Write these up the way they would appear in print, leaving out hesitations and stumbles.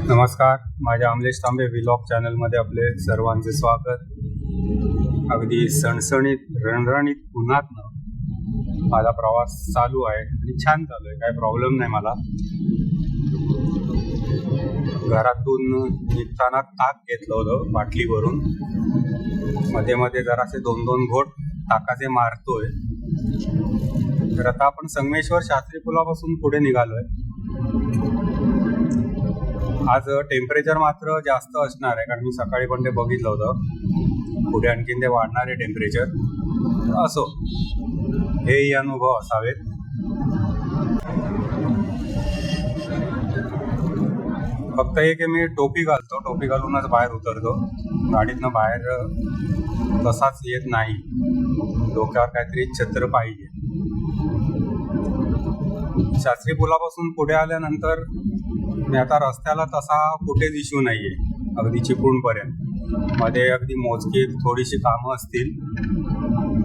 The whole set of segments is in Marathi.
नमस्कार, माझ्या अमलेश तांबे व्लॉग चॅनलमध्ये आपले सर्वांचे स्वागत. अगदी सणसणीत रणरणीत उन्हातनं माझा प्रवास चालू आहे आणि छान चालू आहे, काही प्रॉब्लेम नाही मला. घरातून निघताना ताक घेतलं होतं बाटलीवरून, मध्ये मध्ये जरासे 2-2 घोट ताकाचे मारतोय. तर आता आपण संगमेश्वर शास्त्री पुलापासून पुढे निघालोय. आज टेम्परेचर मात्र जास्त असणार आहे, कारण मी सकाळी पण ते बघितलं होतं. पुढे आणखीन ते वाढणार आहे टेम्परेचर. असो, हेही अनुभव असावेत. फक्त एक मी टोपी घालतो, टोपी घालूनच बाहेर उतरतो. गाडीतनं बाहेर तसाच येत नाही. डोक्यावर काहीतरी छत्र पाहिजे. शास्त्री पुलापासून पुढे आल्यानंतर मी आता रस्त्याला तसा कुठेच इश्यू नाहीये, अगदी चिपळूणपर्यंत. मध्ये अगदी मोजकी थोडीशी कामं असतील.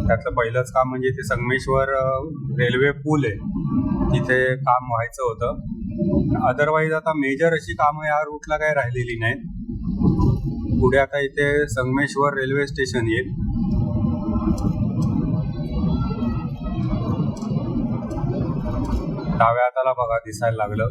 त्यातलं पहिलंच काम म्हणजे ते संगमेश्वर रेल्वे पूल आहे, तिथे काम व्हायचं होतं. अदरवाईज आता मेजर अशी कामं या रूटला काही राहिलेली नाहीत. पुढे आता इथे संगमेश्वर रेल्वे स्टेशन येईल. डाव्या हाताला बघा दिसायला लागलं.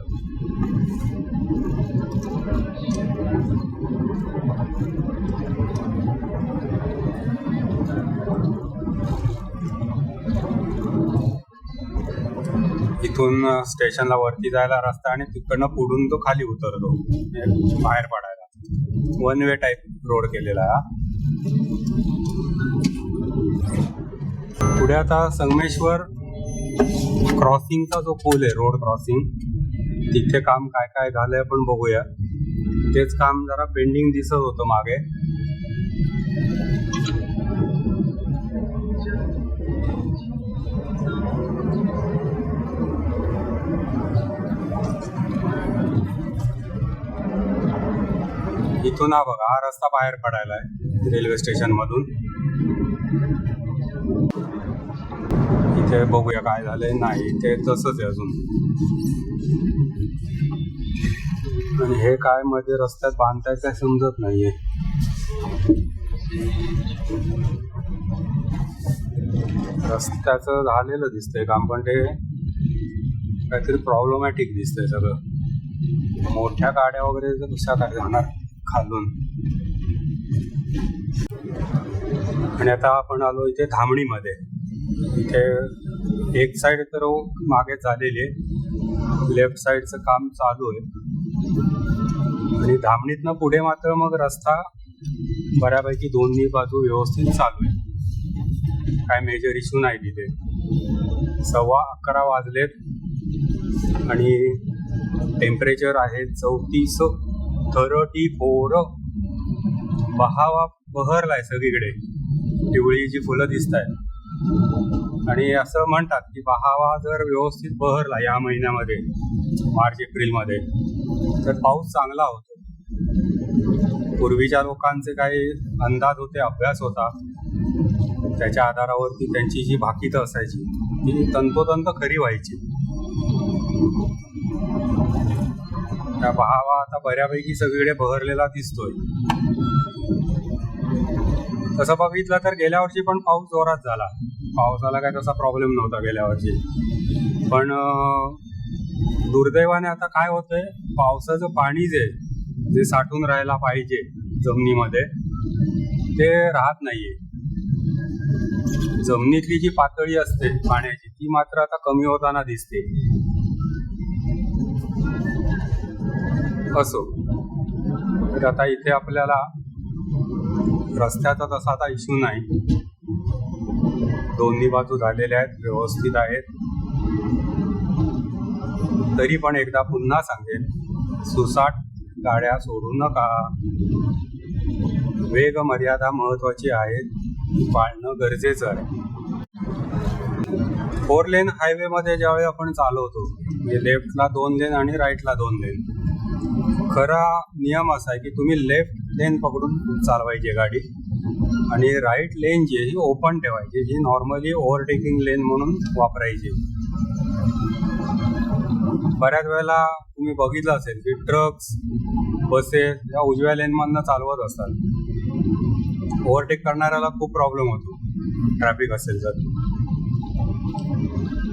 इथून स्टेशनला वरती जायला रस्ता आणि तिकडनं पुढून तो खाली उतरतो बाहेर पडायला. 1 वे टाईप रोड केलेला आहे. पुढे आता संगमेश्वर क्रॉसिंगचा जो पूल आहे, रोड क्रॉसिंग, तिथे काम काय काय झालंय आपण बघूया. तेच काम जरा पेंडिंग दिसत होतं मागे. इथून हा बघा, हा रस्ता बाहेर पडायला आहे रेल्वे स्टेशन मधून. इथे बघूया काय झालंय. नाही, इथे तसंच आहे अजून. आणि हे काय मध्ये रस्त्यात बांधताय काय समजत नाहीये. रस्त्याचं झालेलं दिसतंय काम, पण ते काहीतरी प्रॉब्लेमॅटिक दिसतंय सगळं. मोठ्या गाड्या वगैरे कशा काय जाणार खालून. आणि आता आपण आलो इथे धामणीमध्ये. इथे एक साईड तर मागे झालेली आहे, लेफ्ट साईडचं काम चालू आहे. आणि धामणीतनं पुढे मात्र मग रस्ता बऱ्यापैकी दोन्ही बाजू व्यवस्थित चालू आहे. काय मेजर इश्यू नाही तिथे. 11:15 वाजलेत आणि टेम्परेचर आहे 34. बहावा बहरलाय सगळीकडे. पिवळीची फुलं दिसत आहेत. आणि असं म्हणतात की बहावा जर व्यवस्थित बहरला या महिन्यामध्ये, मार्च एप्रिलमध्ये, तर पाऊस चांगला होतो. पूर्वीच्या लोकांचे काही अंदाज होते, अभ्यास होता, त्याच्या आधारावरती त्यांची जी भाकीतं असायची ती तंतोतंत खरी व्हायची. त्या बहावा आता बऱ्यापैकी सगळीकडे बहरलेला दिसतोय. तसं बघितलं तर गेल्या वर्षी पण पाऊस जोरात झाला. पावसाला काय तसा प्रॉब्लेम नव्हता गेल्या वर्षी. पण दुर्दैवाने आता काय होतंय, पावसाचं पाणी जे साठून राहायला पाहिजे जमिनीमध्ये, ते राहत नाहीये. जमिनीतली जी पातळी असते पाण्याची, ती मात्र आता कमी होताना दिसते. असो, तर आता इथे आपल्याला रस्त्याचा तसा आता इश्यू नाही. दोन्ही बाजू झालेल्या आहेत, व्यवस्थित आहेत. तरी पण एकदा पुन्हा सांगेन, सुसाट गाड्या सोडू नका. वेग मर्यादा महत्वाची आहे, ती पाळणं गरजेचं आहे. 4 लेन हायवे मध्ये ज्यावेळी आपण चालवतो, म्हणजे लेफ्टला 2 लेन आणि राईटला 2 लेन, खरा नियम असा आहे की तुम्ही लेफ्ट लेन पकडून चालवायची गाडी आणि राईट लेन जी आहे ही ओपन ठेवायची. ही नॉर्मली ओव्हरटेकिंग लेन म्हणून वापरायची. बऱ्याच वेळेला तुम्ही बघितलं असेल की ट्रक्स बसेस या उजव्या लेनमधनं चालवत असतात. ओव्हरटेक करणाऱ्याला खूप प्रॉब्लेम होतो ट्रॅफिक असेल तर.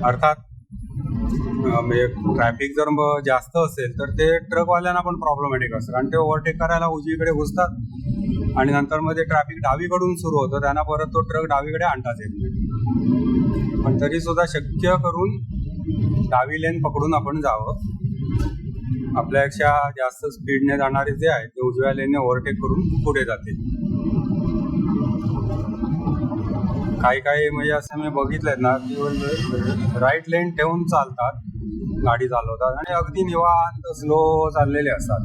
अर्थात म्हणजे ट्रॅफिक जर जास्त असेल तर ते ट्रकवाल्यांना पण प्रॉब्लेमॅटिक असतं, कारण ते ओव्हरटेक करायला उजवीकडे घुसतात आणि नंतर मध्ये ट्रॅफिक डावीकडून सुरू होतं, त्यांना परत तो ट्रक डावीकडे आणताच येत नाही. पण तरी सुद्धा शक्य करून डावी लेन पकडून आपण जावं. आपल्यापेक्षा जास्त स्पीडने जाणारे जे आहेत ते उजव्या लेनने ओव्हरटेक करून पुढे जातील. काही म्हणजे असं मी बघितलंय ना की राईट लेन ठेवून चालतात, गाडी चालवतात आणि अगदी निवांत स्लो चाललेले असतात.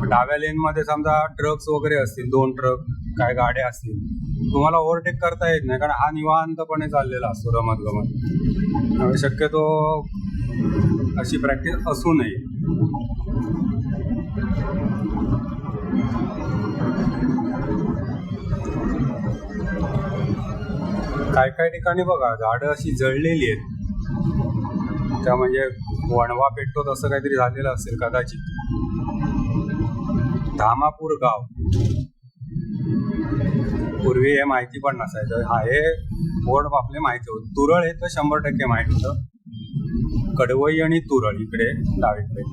डाव्या लेनमध्ये समजा ट्रक्स वगैरे असतील, 2 ट्रक काय गाड्या असतील, तुम्हाला ओव्हरटेक करता येत नाही, कारण हा निवांतपणे चाललेला असतो रमत गमत. शक्यतो अशी प्रॅक्टिस असू नये. काही ठिकाणी बघा झाडं अशी जळलेली आहेत, त्या म्हणजे वणवा पेटतो तसं काहीतरी झालेलं असेल कदाचित. धामापूर गाव, पूर्वी हे माहिती पण नसायचं. हा हे बोर्ड आपले माहिती होतं. तुरळ हे तर 100% माहिती होतं. कडवई आणि तुरळ इकडे डावीकडे.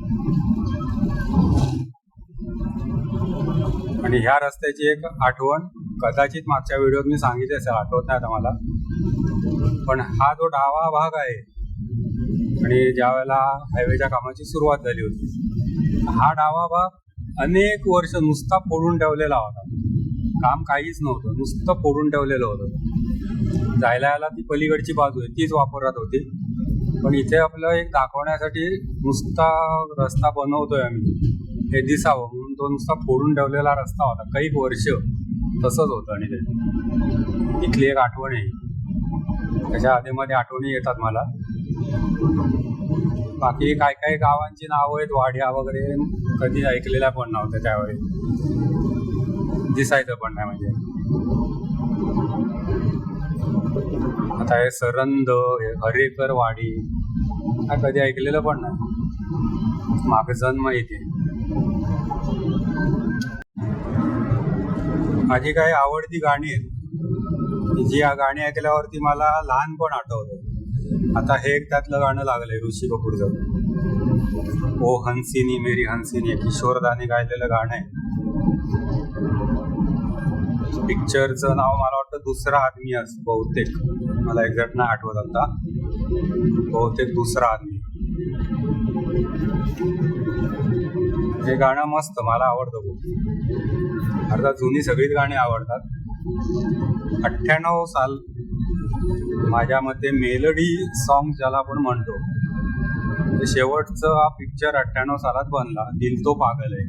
आणि ह्या रस्त्याची एक आठवण कदाचित मागच्या व्हिडिओत मी सांगितली असेल, आठवत नाही आता मला, पण हा जो डावा भाग आहे आणि ज्या वेळेला हायवेच्या कामाची सुरुवात झाली होती, हा डावा भाग अनेक वर्ष नुसता फोडून ठेवलेला होता. काम काहीच नव्हतं, नुसतं फोडून ठेवलेलं होतं. जायला यायला ती पलीकडची बाजू आहे तीच वापरत होती, पण इथे आपलं एक दाखवण्यासाठी नुसता रस्ता बनवतोय आम्ही हे दिसावं म्हणून तो नुसता फोडून ठेवलेला रस्ता होता. काही वर्ष तसंच होतं. आणि ते इथली एक आठवण आहे. त्याच्या आधीमध्ये आठवणी येतात मला. बाकी काही गावांची नावं आहेत, वाड्या वगैरे, कधी ऐकलेल्या पण नव्हत्या त्यावेळी, दिसायचं पण नाही. म्हणजे आता हे सरंद, हे हरेकर वाडी, हा कधी ऐकलेलं पण नाही. मागे जन्म इथे. माझी काही आवडती गाणी आहेत, जी या गाणी ऐकल्यावरती मला लहानपण आठवतं. आता हे एक त्यातलं गाणं लागलंय ऋषी कपूरचं, ओ हंसिनी मेरी हंसिनी, किशोरदाने गायलेलं गाणं आहे. पिक्चरचं नाव मला वाटतं दुसरा आदमी असं बहुतेक, मला एक्झॅक्ट नाही आठवत आता, बहुतेक दुसरा आदमी. हे गाणं मस्त, मला आवडतं खूप. अर्थात जुनी सगळीच गाणी आवडतात. 98 साल माझ्या मते मेलडी सॉन्ग ज्याला आपण म्हणतो, शेवटचं हा पिक्चर 98 सालात बनला, दिल तो पागल आहे.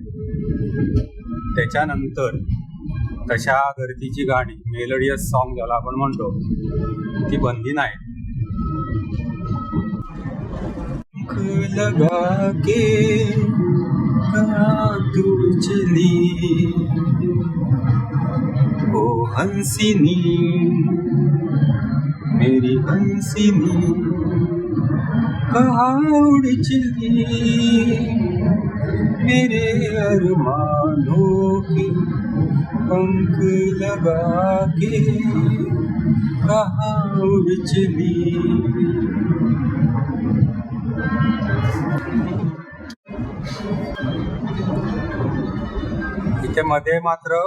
त्याच्यानंतर तशा धर्तीची गाणी, मेलोडियस सॉन्ग ज्याला आपण म्हणतो, ती बनली नाही. लगा के तू चली ओ हंसिनी मेरी हंसिनी, कहाँ उड़ चली मेरे अरमानों के पंख लगा के, कहाँ उड़ चली. इथे मध्ये मात्र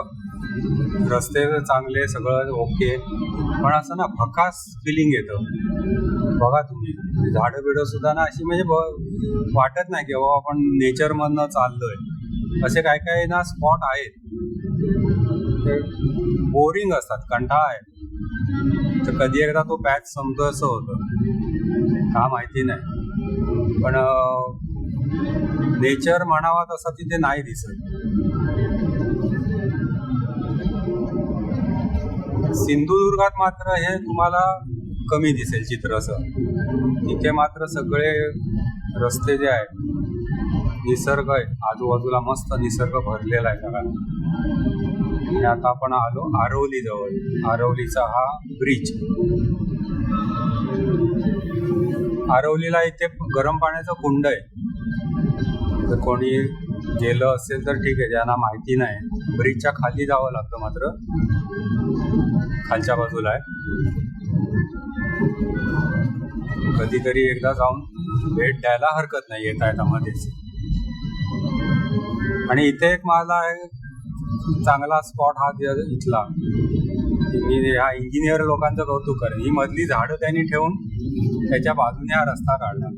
रस्ते चांगले, सगळं ओके, पण असं ना भकास फिलिंग येतं. बघा तुम्ही, झाडं बिडं सुद्धा ना अशी म्हणजे वाटत नाही की बाबा आपण नेचरमधनं चाललोय. असे काही ना स्पॉट आहेत ते बोरिंग असतात, कंटाळा आहे. तर कधी एकदा तो पॅच संपतो असं होतं का माहिती नाही, पण नेचर म्हणावा तसं तिथे नाही दिसत. सिंधुदुर्गात मात्र हे तुम्हाला कमी दिसेल चित्र असं. इथे मात्र सगळे रस्ते जे आहेत, निसर्ग आहे आजूबाजूला, मस्त निसर्ग भरलेला आहे सगळा. आणि आता आपण आलो आरवली जवळ. आरवलीचा हा ब्रिज. आरवलीला इथे गरम पाण्याचं कुंड आहे. तर कोणी गेलं असेल तर ठीक आहे, ज्यांना माहिती नाही ब्रिजच्या खाली जावं लागतं, मात्र खालच्या बाजूला आहे. कधीतरी एकदा जाऊन भेट द्यायला हरकत नाही येता येता मध्येच. आणि इथे एक माझा चांगला स्पॉट हा इथला, मी ह्या इंजिनियर लोकांचं कौतुक करेन. ही मधली झाडं त्यांनी ठेवून त्याच्या बाजूने हा रस्ता काढला,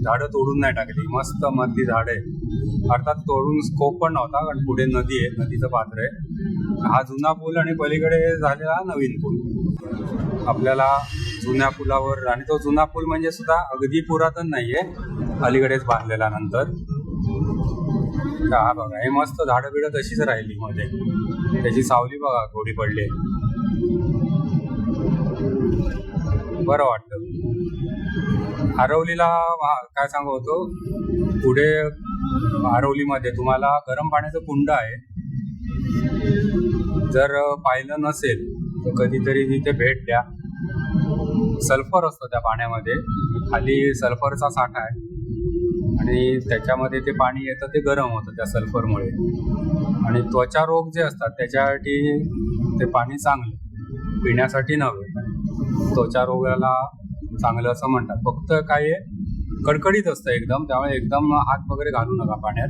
झाडं तोडून नाही टाकली, मस्त मधली झाडं आहे. अर्थात तोडून स्कोप पण नव्हता, कारण पुढे नदी आहे, नदीचं पात्र आहे. हा जुना पूल आणि पलीकडे झालेला नवीन पूल. आपल्याला जुन्या पुलावर, आणि तो जुना पूल म्हणजे सुद्धा अगदी पुरातन नाहीये, अलीकडेच बांधलेला नंतर. हा बघा, हे मस्त झाडं बिडं तशीच राहिली मध्ये, त्याची सावली बघा थोडी पडली, बरं वाटतं. आरवलीला काय सांगू होतो, पुढे आरवलीमध्ये तुम्हाला गरम पाण्याचं कुंड आहे. जर पाहिलं नसेल तर कधीतरी तिथे भेट द्या. सल्फर असतं त्या पाण्यामध्ये, खाली सल्फरचा साठा आहे आणि त्याच्यामध्ये ते पाणी येतं, ते गरम होतं त्या सल्फरमुळे. आणि त्वचा रोग जे असतात त्याच्यासाठी ते पाणी चांगलं, पिण्यासाठी नव्हे, त्वचा रोगाला चांगलं असं म्हणतात. फक्त काय कडकडीत असतं एकदम, त्यामुळे एकदम हात वगैरे घालू नका पाण्यात.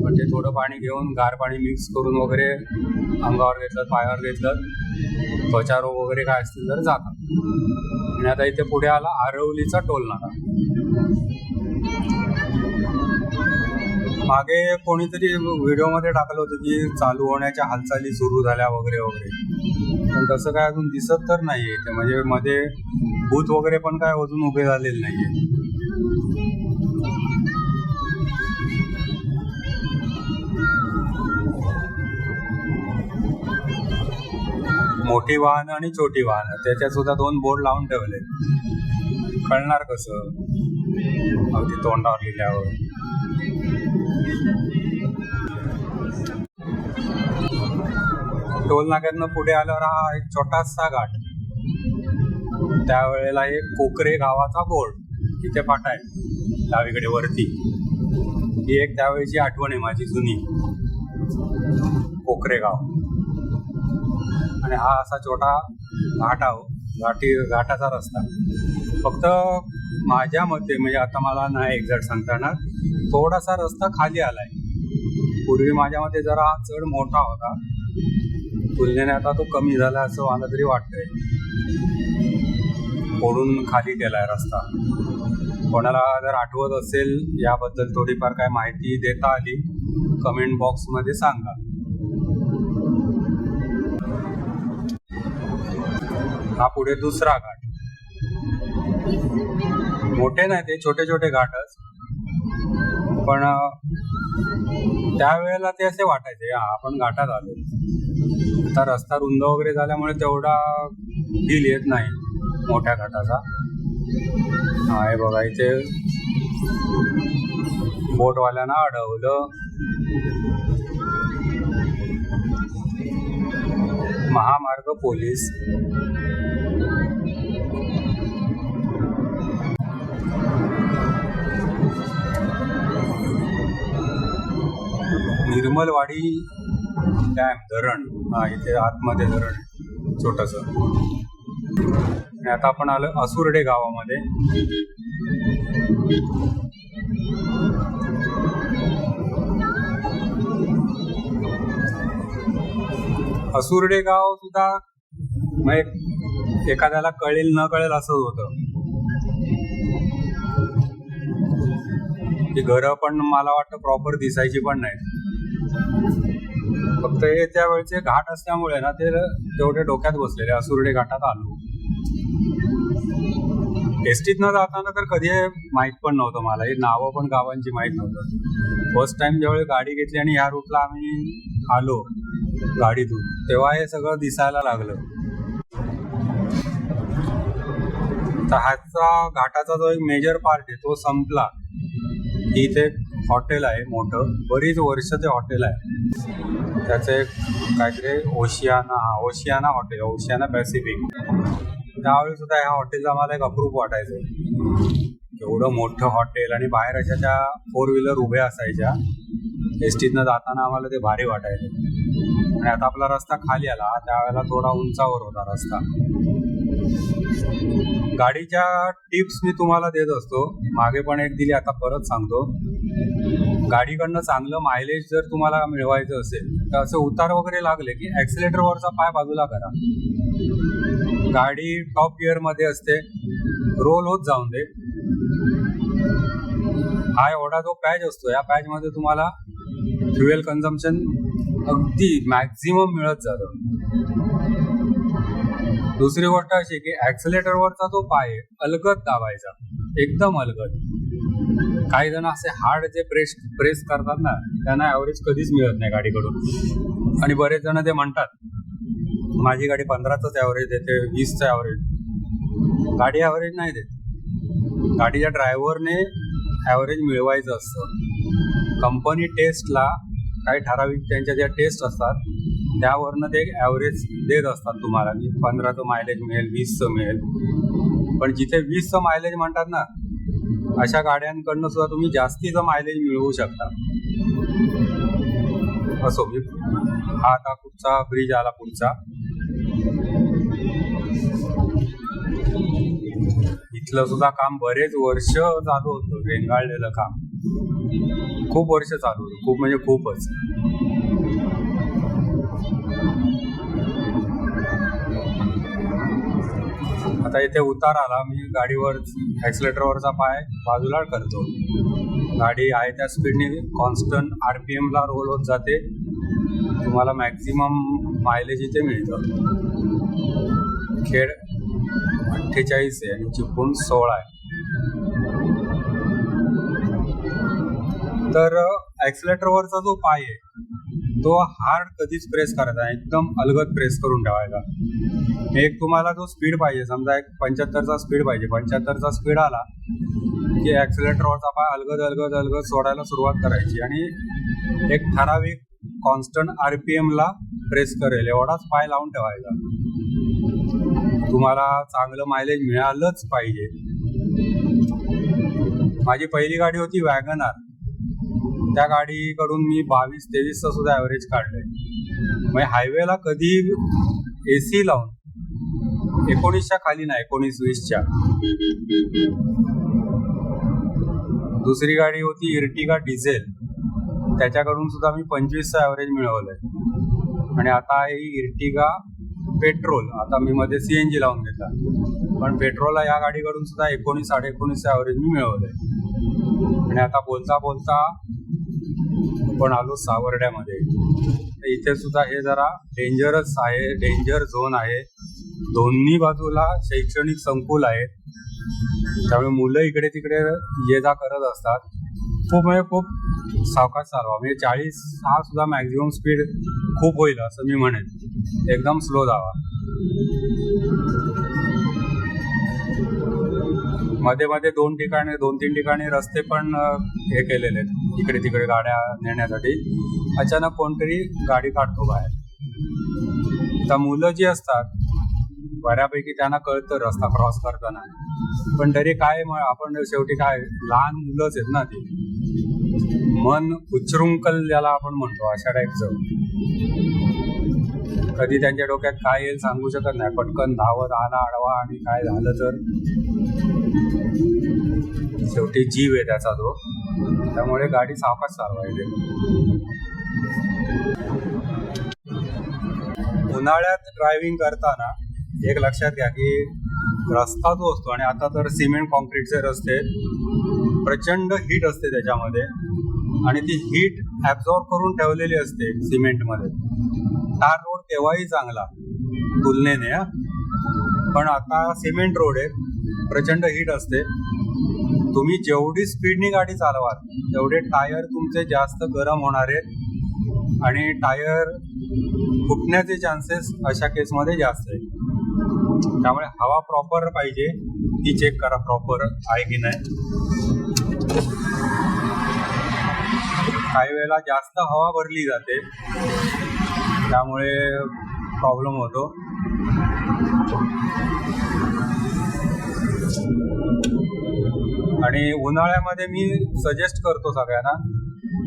पण ते थोडं पाणी घेऊन गार पाणी मिक्स करून वगैरे अंगावर घेतलं, पायावर घेतलं, त्वचा रोग वगैरे काय असतील तर जातात. आणि आता इथे पुढे आला आरवलीचा टोल नाका. मागे कोणीतरी व्हिडिओमध्ये टाकलं होतं की चालू होण्याच्या हालचाली सुरू झाल्या वगैरे वगैरे, पण तसं काय अजून दिसत तर नाही आहे. म्हणजे मध्ये भूत वगैरे पण काय अजून उभे झालेले नाहीये. मोठी वाहनं आणि छोटी वाहनं त्याच्यात सुद्धा 2 बोर्ड लावून ठेवले, कळणार कसं अगदी तोंडावर लिहिल्यावर. टोल नाक्यातनं पुढे आल्यावर हा एक छोटासा घाट, त्यावेळेला एक कोकरे गावाचा बोर्ड इथे फाटा आहे डावीकडे वरती. ही एक त्यावेळेची आठवण आहे माझी जुनी, कोकरे गाव. आणि हा असा छोटा घाट आहे, घाटाचा रस्ता. फक्त माझ्या मते, म्हणजे आता मला नाही एक्झॅक्ट सांगता येणार, थोडासा रस्ता खाली आलाय. पूर्वी माझ्या मते जरा चढ मोठा होता, तुलनेने आता तो कमी झाला असं मला तरी वाटतंय. फोडून खाली केलाय रस्ता. कोणाला जर आठवत असेल याबद्दल थोडीफार काय माहिती देता आली, कमेंट बॉक्समध्ये सांगा. हा पुढे दुसरा घाट. मोठे नाही ते, छोटे छोटे घाटच, पण त्यावेळेला ते असे वाटायचे आपण घाटात आलो. आता रस्ता रुंद वगैरे झाल्यामुळे तेवढा फील येत नाही मोठ्या घाटाचा. हा हे बघा, इथे बोटवाल्यांना अडवलं. महामार्ग पोलीस. निर्मलवाडी डॅम, धरण. हा इथे आतमध्ये धरण छोटस. आणि आता आपण आलो असुर्डे गावामध्ये. असुर्डे गाव सुद्धा एखाद्याला कळेल न कळेल असं होतं. ती घरं पण मला वाटतं प्रॉपर दिसायची पण नाही. फक्त हे त्यावेळेचे घाट असल्यामुळे ना ते तेवढे डोक्यात बसलेले. असुर्डे घाटात आलो. एसटीत न जाताना तर कधी माहित पण नव्हतं मला, हे नावं पण गावांची माहित नव्हतं. फर्स्ट टाइम ज्यावेळी गाडी घेतली आणि ह्या रूटला आम्ही आलो गाडीतून, तेव्हा हे सगळं दिसायला लागलं. तर ह्याचा घाटाचा जो एक मेजर पार्ट आहे तो संपला. इथे हॉटेल आहे मोठं, बरीच वर्ष ते हॉटेल आहे. त्याचं एक काहीतरी ओशियाना हॉटेल, ओशियाना पॅसिफिक. त्यावेळी सुद्धा ह्या हॉटेलचं आम्हाला एक अप्रूप वाटायचं. केवढं मोठं हॉटेल आणि बाहेर अशा त्या 4 व्हीलर उभ्या असायच्या. एसटीतनं जाताना आम्हाला ते भारी वाटायचं. आणि आता आपला रस्ता खाली आला, त्यावेळेला थोडा उंचावर होता रस्ता. गाडीच्या टिप्स मी तुम्हाला देत असतो, मागे पण एक दिली, आता परत सांगतो. गाडीकडनं चांगलं मायलेज जर तुम्हाला मिळवायचं असेल तर असं उतार वगैरे लागले की ॲक्सिलेटरवरचा पाय बाजूला करा. गाडी टॉप गिअरमध्ये असते, रोल होत जाऊन दे. हा एवढा जो पॅच असतो, या पॅचमध्ये तुम्हाला फ्युएल कन्झम्पशन अगदी मॅक्झिमम मिळत जातं. दुसरी गोष्ट अशी की ॲक्सिलेटरवरचा जो पाय आहे अलगद दाबायचा, एकदम अलगद. काही जण असे हार्ड जे प्रेस करतात ना, त्यांना ॲव्हरेज कधीच मिळत नाही गाडीकडून. आणि बरेच जण ते म्हणतात माझी गाडी 15च ॲव्हरेज देते, 20चं ॲव्हरेज. गाडी ॲव्हरेज नाही देत, गाडीच्या ड्रायव्हरने ॲव्हरेज मिळवायचं असतं. कंपनी टेस्टला काही ठराविक त्यांच्या ज्या टेस्ट असतात त्यावरनं ते ॲव्हरेज देत असतात तुम्हाला की 15चं मायलेज मिळेल, 20चं मिळेल. पण जिथे 20चं मायलेज म्हणतात ना, अशा गाड्यांकडनं सुद्धा तुम्ही जास्तीचं मायलेज मिळवू शकता. असो, हा आता कुठचा ब्रिज आला पुढचा. इथलं सुद्धा काम बरेच वर्ष चालू होतं, रेंगाळलेलं काम खूप वर्ष चालू होतं, खूप म्हणजे खूपच. आता इथे उतार आला, मी गाडीवर ॲक्सिलेटरवरचा पाय बाजूला करतो. गाडी आहे त्या स्पीडने कॉन्स्टंट RPM ला रोल होत जाते. तुम्हाला मॅक्झिमम मायलेज इथे मिळतं. खेड 48 आहे आणि चिपळूण 16 आहे. तर ॲक्सिलेटरवरचा जो पाय आहे तो हार्ड कधीच प्रेस करायचा, एकदम अलगद प्रेस करून ठेवायचा. एक तुम्हाला जो स्पीड पाहिजे, समजा एक 75चा स्पीड पाहिजे, 75चा स्पीड आला की ॲक्सिलेटरवरचा पाय अलगद अलगद अलगद सोडायला सुरुवात करायची आणि एक ठराविक कॉन्स्टंट RPM ला प्रेस करेल एवढाच पाय लावून ठेवायचा. तुम्हाला चांगलं मायलेज मिळालंच पाहिजे. माझी पहिली गाडी होती वॅगनार, त्या गाडीकडून मी 22-23चं सुद्धा ॲव्हरेज काढलंय. म्हणजे हायवेला कधी AC लावून 19च्या खाली नाही, 19-20च्या. दुसरी गाडी होती इर्टिगा डिझेल, त्याच्याकडून सुद्धा मी 25चं ॲव्हरेज मिळवलंय. आणि आता आहे इर्टिगा पेट्रोल, आता मी मध्ये CNG लावून घेतला, पण पेट्रोलला या गाडीकडून सुद्धा 19-19.5चं ॲव्हरेज मी मिळवलंय. आणि आता बोलता बोलता आपण आलो सावर्ड्यामध्ये. इथे सुद्धा हे जरा डेंजरस आहे, डेंजर झोन आहे. दोन्ही बाजूला शैक्षणिक संकुल आहेत, त्यामुळे मुलं इकडे तिकडे ये जा करत असतात. खूप सावकाश चालवा, म्हणजे 40 हा सुद्धा मॅक्झिमम स्पीड खूप होईल असं मी म्हणेन. एकदम स्लो जावा. मध्ये मध्ये 2-3 ठिकाणी रस्ते पण हे केलेले आहेत, इकडे तिकडे गाड्या नेण्यासाठी. अचानक कोणतरी गाडी काढतो बाहेर. तर मुलं जी असतात बऱ्यापैकी त्यांना कळतं रस्ता क्रॉस करताना, पण तरी काय आपण शेवटी काय लहान मुलंच आहेत ना, ती मन उच्चृंखल ज्याला आपण म्हणतो अशा टाईपचं. कधी त्यांच्या डोक्यात काय येईल सांगू शकत नाही. पटकन धावत आला आडवा आणि काय झालं तर शेवटी जीव आहे त्याचा तो. त्यामुळे गाडी सावकाश चालवायची. उन्हाळ्यात ड्रायव्हिंग करताना एक लक्षात घ्या की रस्ता जो असतो, आणि आता तर सिमेंट कॉन्क्रीटचे रस्ते, प्रचंड हीट असते त्याच्यामध्ये आणि ती हीट ॲब्झॉर्ब करून ठेवलेली असते सिमेंटमध्ये. टार रोड केव्हाही चांगला तुलनेने, पण आता सिमेंट रोड आहे, प्रचंड हीट असते. तुम्ही जेवढी स्पीडनी गाडी चालवाल तेवढे टायर तुमचे जास्त गरम होणार आहेत आणि टायर फुटण्याचे चान्सेस अशा केसमध्ये जास्त आहेत. त्यामुळे हवा प्रॉपर पाहिजे, ती चेक करा प्रॉपर आहे की नाही. काही वेळेला जास्त हवा भरली जाते, त्यामुळे प्रॉब्लेम होतो. आणि उन्हाळ्यामध्ये मी सजेस्ट करतो सगळ्यांना,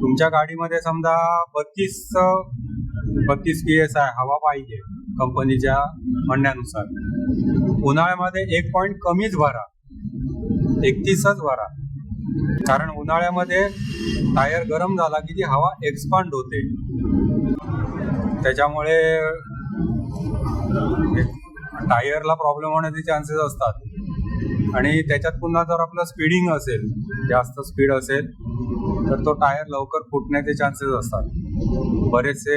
तुमच्या गाडीमध्ये समजा 32 PSI हवा पाहिजे कंपनीच्या म्हणण्यानुसार, उन्हाळ्यामध्ये 1 पॉईंट कमीच भरा, 31च भरा. कारण उन्हाळ्यामध्ये टायर गरम झाला की ती हवा एक्सपांड होते, त्याच्यामुळे टायरला प्रॉब्लेम होण्याचे चान्सेस असतात. आणि त्याच्यात पुन्हा जर आपलं स्पीडिंग असेल, जास्त स्पीड असेल तर तो टायर लवकर फुटण्याचे चान्सेस असतात. बरेचसे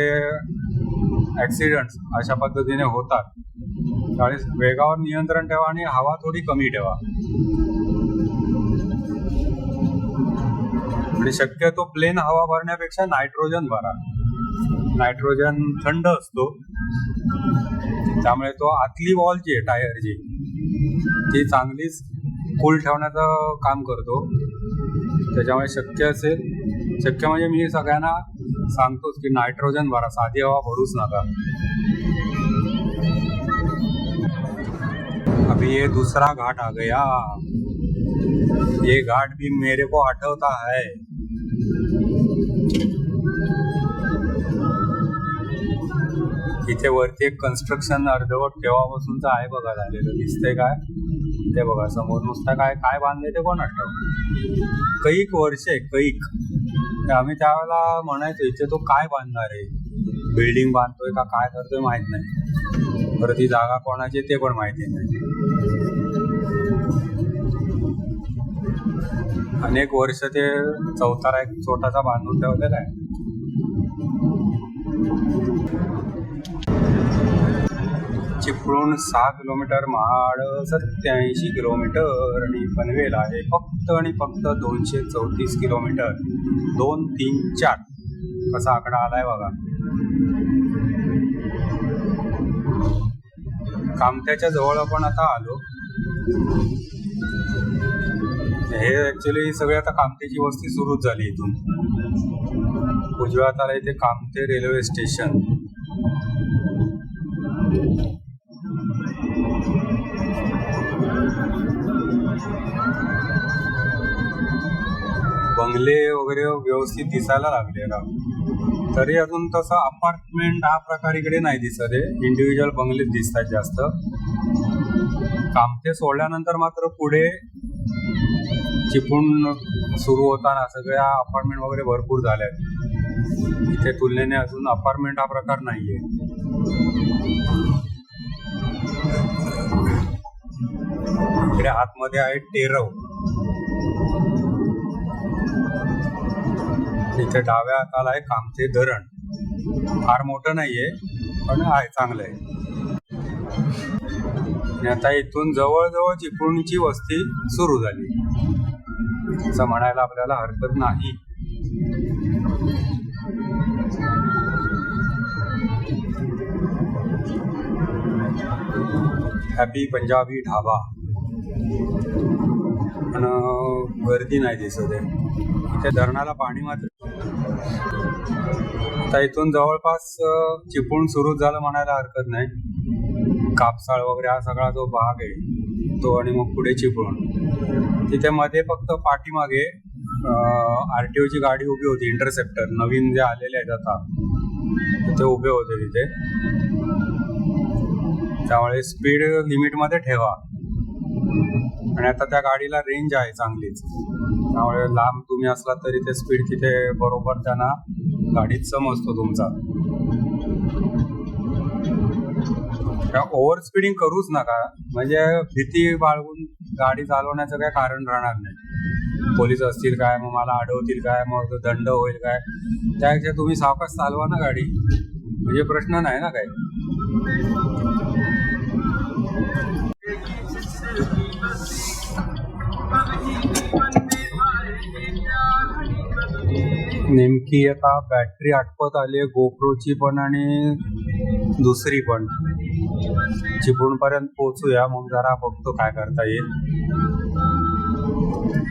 ॲक्सिडेंट्स अशा पद्धतीने होतात. त्यावेळेस वेगावर नियंत्रण ठेवा आणि हवा थोडी कमी ठेवा. आणि शक्यतो प्लेन हवा भरण्यापेक्षा नायट्रोजन भरा. नायट्रोजन थंड असतो, त्यामुळे तो आतली वॉल जी आहे टायरची ती चांगलीच कूल ठेवण्याचं काम करतो. त्याच्यामुळे शक्य म्हणजे मी सगळ्यांना सांगतोच की नायट्रोजन भरा, साधी हवा भरूच नका. अभी ये दूसरा घाट आ गया, ये घाट भी मेरे को आठवता है. इथे वरती एक कन्स्ट्रक्शन अर्धवट केव्हापासूनच आहे बघा झालेलं, दिसतंय काय ते बघा समोर. नुसतं काय बांधलंय ते कोण आठवत. कैक वर्ष आहे, कैक. आम्ही त्यावेळेला म्हणायचो इथे तो काय बांधणार आहे, बिल्डिंग बांधतोय का काय करतोय माहित नाही. बरं ती जागा कोणाची ते पण माहिती नाही. अनेक वर्ष ते चौतारा एक छोटासा बांधून ठेवलेला आहे. चिपळूण 6 किलोमीटर, महाड 87 किलोमीटर आणि पनवेल आहे फक्त आणि फक्त 234 किलोमीटर. 2, 3, 4 कसा आकडा आलाय बघा. कामत्याच्या जवळ आपण आता आलो. हे ऍक्च्युली सगळे आता कामतेची वस्ती सुरूच झाली. इथून उजव्या हाताला इथे कामते रेल्वे स्टेशन. बंगले वगैरे व्यवस्थित दिसायला लागले ना, तरी अजून तसं अपार्टमेंट हा प्रकार इकडे नाही दिसत आहे. इंडिव्हिज्युअल बंगलेच दिसतात जास्त. कामते सोडल्यानंतर मात्र पुढे चिपळूण सुरू होताना सगळ्या अपार्टमेंट वगैरे भरपूर झाल्यात. इथे तुलनेने अजून अपार्टमेंट हा प्रकार नाहीये. इकडे आतमध्ये आहे टेरव. इथे डाव्या हाताला आहे कामते धरण. फार मोठं नाहीये पण आहे, चांगलं आहे. आणि आता इथून जवळजवळ चिपळूणची वस्ती सुरू झाली असं म्हणायला आपल्याला हरकत नाही. हॅपी पंजाबी ढाबा. पण गर्दी नाही दिसत आहे. इथे धरणाला पाणी मात्र. आता इथून जवळपास चिपळूण सुरू झालं म्हणायला हरकत नाही. कापसाळ वगैरे हा सगळा जो भाग आहे तो, आणि मग पुढे चिपळूण. तिथे मध्ये फक्त पाठीमागे RTOची गाडी उभी होती. इंटरसेप्टर नवीन जे आलेले आहेत आता तिथे उभे होते तिथे. त्यामुळे स्पीड लिमिटमध्ये ठेवा. आणि आता त्या गाडीला रेंज आहे चांगलीच, त्यामुळे लांब तुम्ही असला तरी ते स्पीड तिथे बरोबर त्यांना गाडीत समजतो तुमचा. ओव्हर स्पीडिंग करूच नका, म्हणजे भीती बाळगून गाडी चालवण्याचं काय कारण राहणार नाही. पोलीस असतील काय, मग मला अडवतील काय, मग दंड होईल काय, त्यापेक्षा तुम्ही सावकाश चालवा ना गाडी, म्हणजे प्रश्न नाही ना काय. नेमकी आता बॅटरी आटपत आली आहे गोप्रोची पण आणि दुसरी पण. चिपळूण पर्यंत पोहोचूया, मग जरा बघतो काय करता येईल.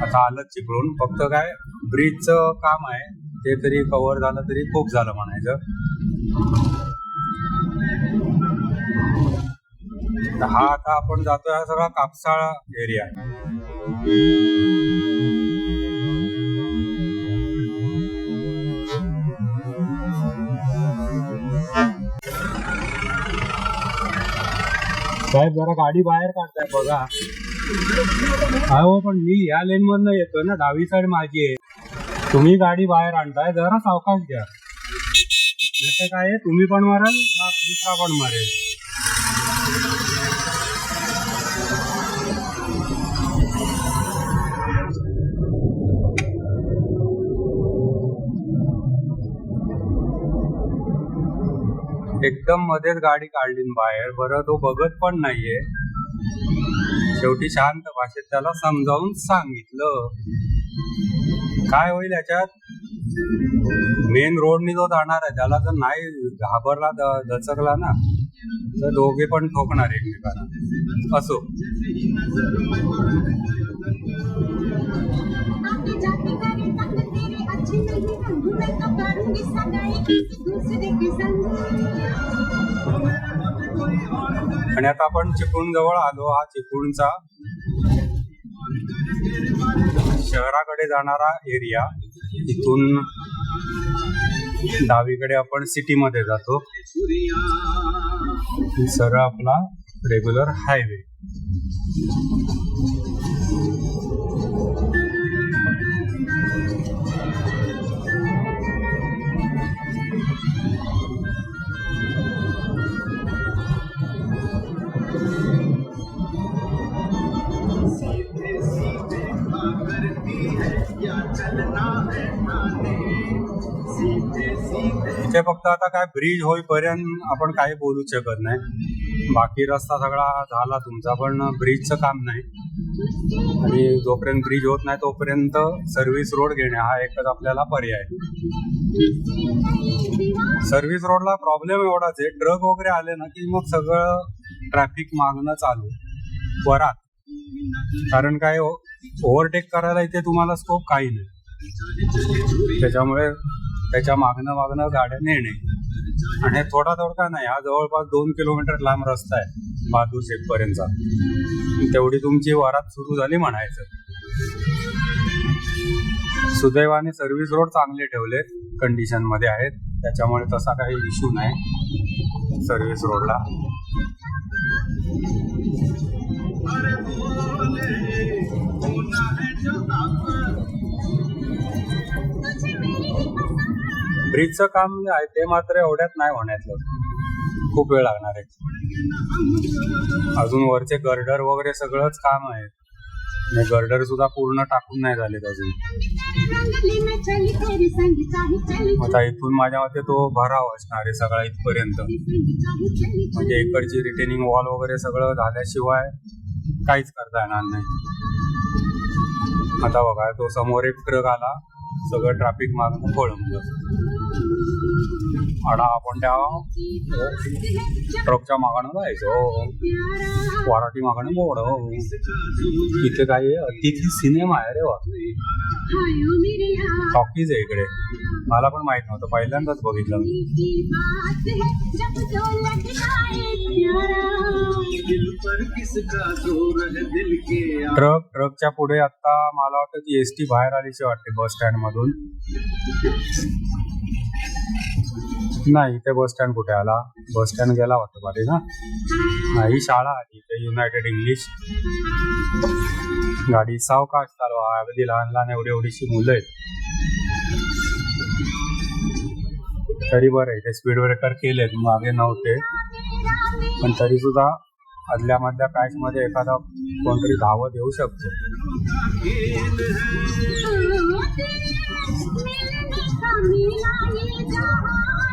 आता आलं चिपळूण, फक्त काय ब्रिजचं काम आहे ते तरी कव्हर झालं तरी खूप झालं म्हणायचं. हा आता आपण जातोय हा सगळा कापसाळा एरिया. साहेब जरा गाडी बाहेर काढताय बघा. हो पण मी या लेन मधनं येतोय ना, डावी साईड माझी आहे. तुम्ही गाडी बाहेर आणताय, जरा सावकाश घ्या. नाही काय आहे, तुम्ही पण माराल दुसरा पण मारेल. एकदम मध्येच गाडी काढली बाहेर. बरं तो बघत पण नाहीये. शेवटी शांत भाषेत त्याला समजावून सांगितलं. काय होईल याच्यात, मेन रोडनी जो जाणार आहे त्याला जर नाही घाबरला दचकला ना तर दोघे पण ठोकणार एकमेकांना. असो आणि आता आपण चिपळूण जवळ आलो. हा चिपळूणचा शहराकडे जाणारा एरिया. इथून डावीकडे आपण सिटी मध्ये जातो. सरळ आपला रेग्युलर हायवे. इथे फक्त आता काय ब्रिज होईपर्यंत आपण काही बोलू शकत नाही. बाकी रस्ता सगळा झाला तुमचा, पण ब्रिजचं काम नाही. आणि जोपर्यंत ब्रिज होत नाही तोपर्यंत सर्व्हिस रोड घेणे हा एकच आपल्याला पर्याय. सर्व्हिस रोडला प्रॉब्लेम एवढाच आहे, ट्रक वगैरे आले ना की मग सगळं ट्रॅफिक मागणं चालू वरात. कारण काय ओव्हरटेक करायला इथे तुम्हाला स्कोप काही नाही. त्याच्यामुळे त्याच्या मागणं गाड्या नेणे. आणि हे थोडा थोडका नाही, हा जवळपास 2 किलोमीटर लांब रस्ता आहे बहादूर शेख पर्यंतचा. तेवढी तुमची वरात सुरू झाली म्हणायचं. सुदैवाने सर्व्हिस रोड चांगले ठेवले, कंडिशन मध्ये आहेत, त्याच्यामुळे तसा काही इश्यू नाही सर्व्हिस रोडला. ब्रिजचं काम आहे ते मात्र एवढ्यात नाही होण्यातलं, खूप वेळ लागणार आहे. अजून वरचे गर्डर वगैरे सगळंच काम आहे. गर्डर सुद्धा पूर्ण टाकून नाही झालेत अजून. आता इथून माझ्या मते तो भराव असणार आहे सगळा इथपर्यंत. म्हणजे इकडची रिटेनिंग वॉल वगैरे सगळं झाल्याशिवाय काहीच करता येणार नाही. आता बघा तो समोर एक ट्रक आला, सगळं ट्रॅफिक मागणं खोळंबलं. आणि आपण त्या ट्रकच्या मागानं जायचो, वराठी मागानं मोड. इथे काही अतिथी सिनेमा आहे रे वा, टॉकीज आहे इकडे. मला पण माहित नव्हतं, पहिल्यांदाच बघितलं मी. ट्रकच्या पुढे आता मला वाटतं ती एसटी बाहेर आलीची वाटते बस स्टँड मधून. नाही इथे बस स्टँड कुठे आला, बस स्टँड गेला वाटतं पाठी ना. नाही शाळा आली इथे, युनायटेड इंग्लिश. गाडी सावकाश चालवा, अगदी लहान लहान एवढीशी मुलं आहेत. तरी बरं इथे स्पीड ब्रेकर केलेत, मागे नव्हते. पण तरी सुद्धा आदल्या मधल्या पॅच मध्ये एखादा कोणतरी धावत येऊ शकतो.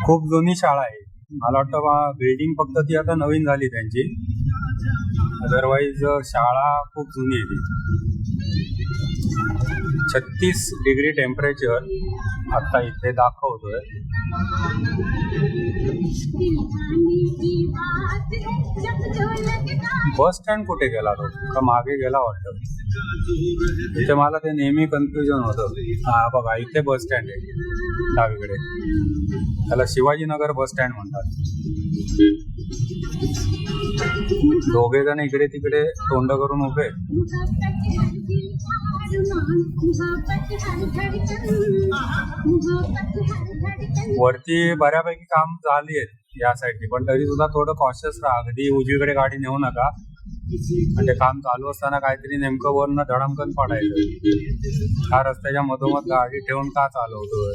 खूप जुनी शाळा आहे, मला वाटतं बिल्डिंग फक्त ती आता नवीन झाली त्यांची, अदरवाईज शाळा खूप जुनी आहे ती. 36 डिग्री टेम्परेचर आता इथे दाखवतोय. बस स्टँड कुठे गेला तो, का मागे गेला वाटतं. इथे मला ते नेहमी कन्फ्युजन होतं. हा बघा, इथे बस स्टँड आहे डावीकडे. त्याला शिवाजीनगर बस स्टँड म्हणतात. दोघे जण इकडे तिकडे तोंड करून उभे. वरती बऱ्यापैकी काम झाली आहे या साईडची, पण तरी सुद्धा थोडं कॉशियस राहा. अगदी उजवीकडे गाडी नेऊ नका, म्हणजे काम चालू असताना काहीतरी नेमकं वरनं धडमकन पडायचं. हा रस्त्याच्या मधोमध गाडी ठेवून का चालवतोय?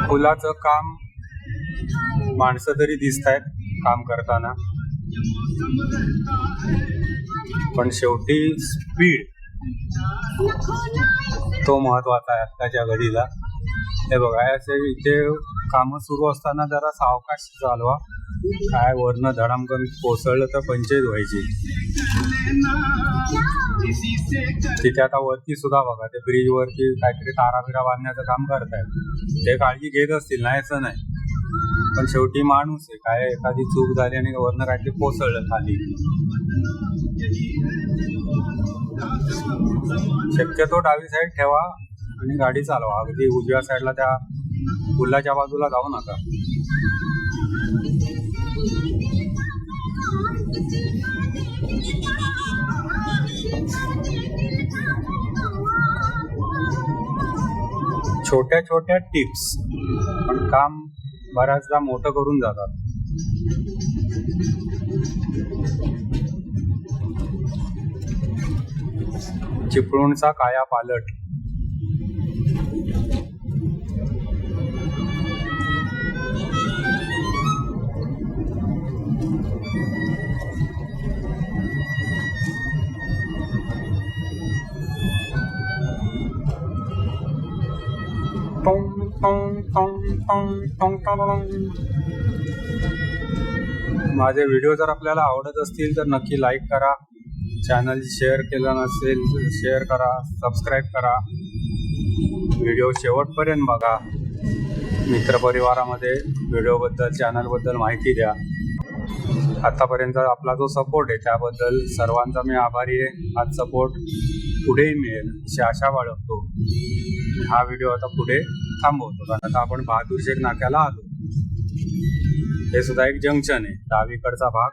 पुलाचं काम, माणसं तरी दिसत आहेत काम करताना, पण शेवटी स्पीड तो महत्वाचा आहे आत्ताच्या घडीला. हे बघा, असे इथे कामं सुरू असताना जरा सावकाश चालवा. काय वरनं धडामकन कोसळलं तर पंचायत व्हायची. तिथे आता वरती सुद्धा बघा, ते ब्रिज वरती काहीतरी तारा बिरा बांधण्याचं काम करतायत. ते काळजी घेत असतील, नाही असं नाही, पण शेवटी माणूस आहे. काय एखादी चूक झाली आणि वरनं काहीतरी कोसळलं खाली. शक्यतो डावी साईड ठेवा आणि गाडी चालवा. अगदी उजव्या साईडला त्या पुलाच्या बाजूला जाऊ नका. छोट्या छोट्या टिप्स पण काम बऱ्याचदा मोठं करून जातात. चिपळूणचा काया पालट. माझे व्हिडिओ जर आपल्याला आवडत असतील तर नक्की लाईक करा. चॅनल शेअर केलं नसेल शेअर करा, सबस्क्राईब करा. व्हिडिओ शेवटपर्यंत बघा. मित्रपरिवारामध्ये व्हिडिओबद्दल, चॅनलबद्दल माहिती द्या. आतापर्यंत आपला जो सपोर्ट आहे त्याबद्दल सर्वांचा मी आभारी आहे. हाच सपोर्ट पुढेही मिळेल अशी आशा बाळगतो. हा व्हिडिओ आता पुढे थांबवतो, कारण आता आपण बहादूर शेख नाक्याला आलो. हे सुद्धा एक जंक्शन आहे. डावीकडचा भाग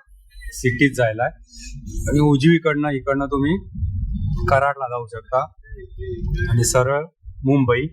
सिटीत जायला आहे आणि उजवीकडनं इकडनं तुम्ही कराडला जाऊ शकता आणि सरळ मुंबई